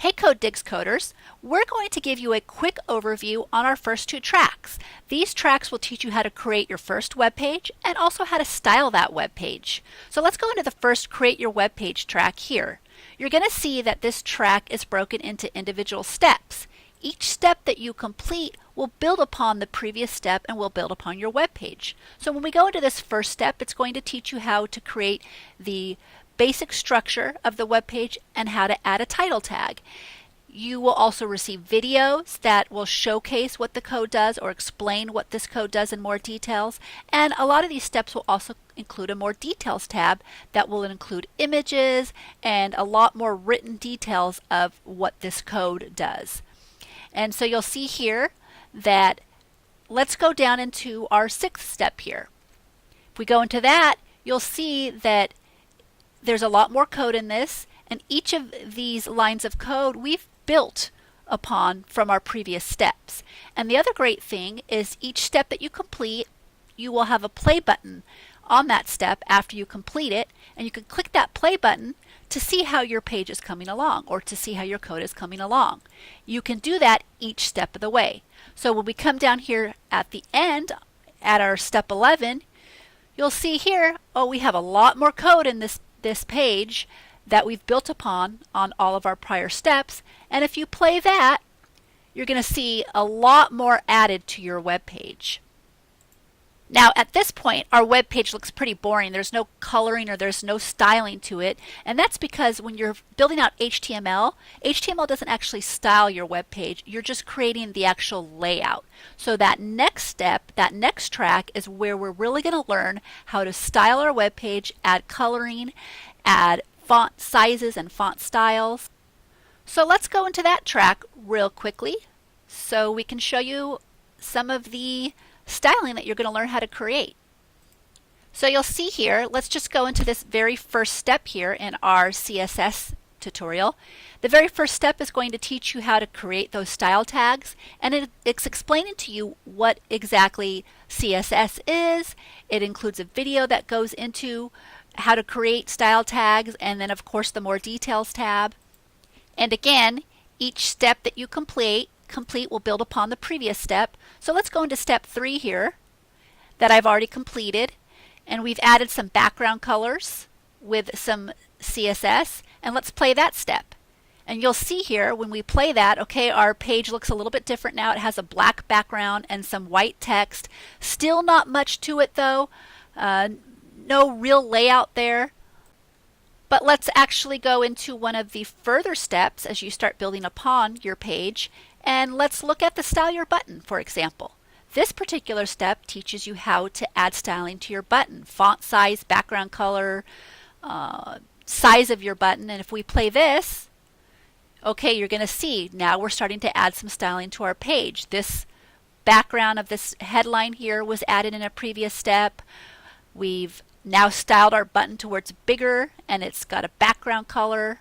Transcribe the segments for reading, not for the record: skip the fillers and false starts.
Hey CodeDigs coders, we're going to give you a quick overview on our first two tracks. These tracks will teach you how to create your first web page and also how to style that web page. So let's go into the first Create Your Web Page track here. You're going to see that this track is broken into individual steps. Each step that you complete will build upon the previous step and will build upon your web page. So when we go into this first step, it's going to teach you how to create the basic structure of the web page and how to add a title tag. You will also receive videos that will showcase what the code does or explain what this code does in more details, and a lot of these steps will also include a more details tab that will include images and a lot more written details of what this code does. And so you'll see here that let's go down into our sixth step here. If we go into that, you'll see that there's a lot more code in this, and each of these lines of code we've built upon from our previous steps. And the other great thing is each step that you complete, you will have a play button on that step after you complete it, and you can click that play button to see how your page is coming along or to see how your code is coming along. You can do that each step of the way. So when we come down here at the end at our step 11, you'll see here, oh, we have a lot more code in this page that we've built upon on all of our prior steps, and if you play that, you're going to see a lot more added to your web page. Now at this point our web page looks pretty boring. There's no coloring or there's no styling to it, and that's because when you're building out HTML doesn't actually style your web page. You're just creating the actual layout. So that next step, that next track is where we're really going to learn how to style our web page, add coloring, add font sizes and font styles. So let's go into that track real quickly so we can show you some of the styling that you're going to learn how to create. So you'll see here, let's just go into this very first step here in our CSS tutorial. The very first step is going to teach you how to create those style tags, and it's explaining to you what exactly CSS is. It includes a video that goes into how to create style tags, and then of course the more details tab. And again, each step that you complete will build upon the previous step. So let's go into step 3 here that I've already completed, and we've added some background colors with some CSS, and let's play that step. And you'll see here when we play that, okay, our page looks a little bit different now. It has a black background and some white text. Still not much to it though. No real layout there. But let's actually go into one of the further steps as you start building upon your page, and let's look at the Style Your Button, for example. This particular step teaches you how to add styling to your button, font size, background color, size of your button, and if we play this, okay, you're going to see now we're starting to add some styling to our page. This background of this headline here was added in a previous step. We've now styled our button to where it's bigger and it's got a background color.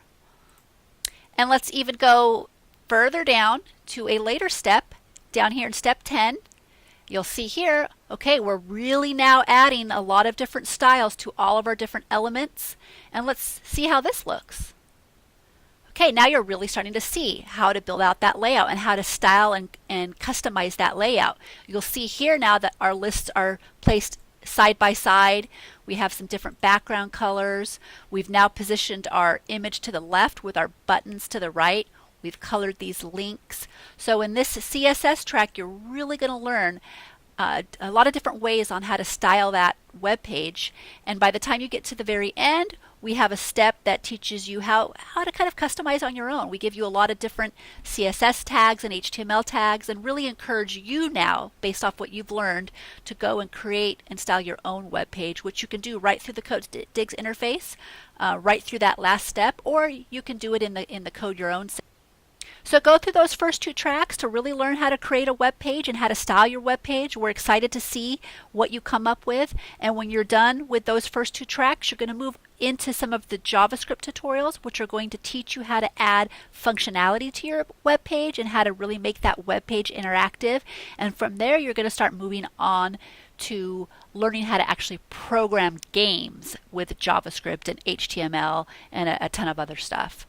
And let's even go further down to a later step, down here in step 10. You'll see here, okay, we're really now adding a lot of different styles to all of our different elements. And let's see how this looks. Okay, now you're really starting to see how to build out that layout and how to style and customize that layout. You'll see here now that our lists are placed side by side. We have some different background colors. We've now positioned our image to the left with our buttons to the right. We've colored these links. So in this CSS track, you're really going to learn a lot of different ways on how to style that web page. And by the time you get to the very end, we have a step that teaches you how to kind of customize on your own. We give you a lot of different CSS tags and HTML tags and really encourage you now, based off what you've learned, to go and create and style your own web page, which you can do right through the CodeDigs interface, right through that last step, or you can do it in the Code Your Own. So go through those first two tracks to really learn how to create a web page and how to style your web page. We're excited to see what you come up with, and when you're done with those first two tracks, you're going to move into some of the JavaScript tutorials, which are going to teach you how to add functionality to your web page and how to really make that web page interactive. And from there, you're going to start moving on to learning how to actually program games with JavaScript and HTML and a ton of other stuff.